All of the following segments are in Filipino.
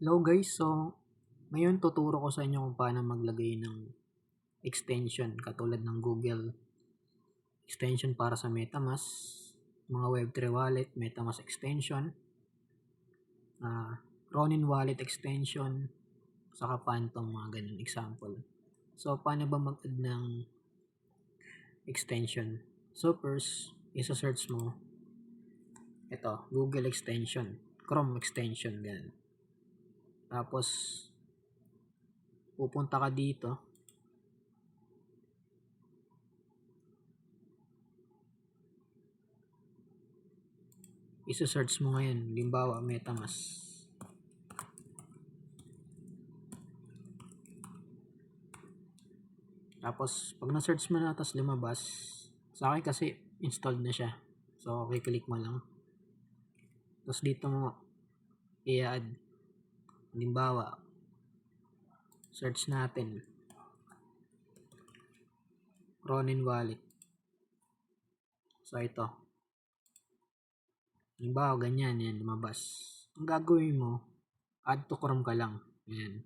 Hello guys, so ngayon tuturo ko sa inyo kung paano maglagay ng extension katulad ng Google extension para sa MetaMask, mga Web3 wallet, MetaMask extension, Ronin wallet extension, saka Phantom, mga ganun example. So paano ba mag-add ng extension? So first, isa-search mo ito, Google extension, Chrome extension, ganun. Tapos pupunta ka dito, isa-search mo ngayon, limbawa MetaMask. Tapos pag na-search mo na tapos lumabas, sa akin kasi installed na siya. So click mo lang. Tapos dito mo i-add. Halimbawa, search natin Ronin wallet. So ito. Halimbawa ganyan, yan lumabas. Ang gagawin mo, add to Chrome ka lang. Yan.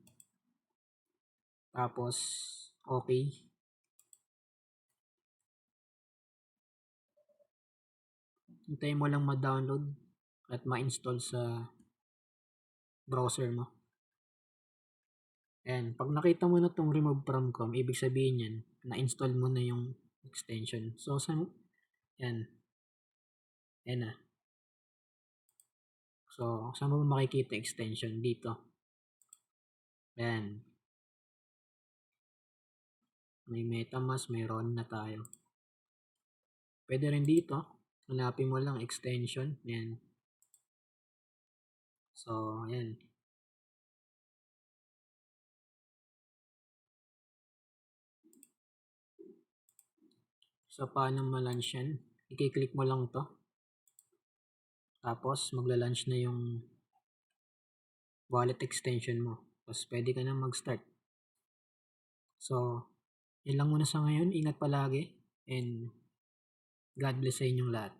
Tapos okay. Hintayin mo lang ma-download at ma-install sa browser mo. Ayan, pag nakita mo na itong remove from Chrome, ibig sabihin yan, na-install mo na yung extension. So, yan. Ayan na. So, saan mo makikita extension? Dito. Ayan. May MetaMask, may Ronin na tayo. Pwede rin dito. Hanapin mo lang extension. Ayan. So, ayan. So, paano ma-launch yan? I-click mo lang to. Tapos, magla-launch na yung wallet extension mo. Tapos, pwede ka na mag-start. So, yun lang muna sa ngayon. Ingat palagi. And God bless sa inyong lahat.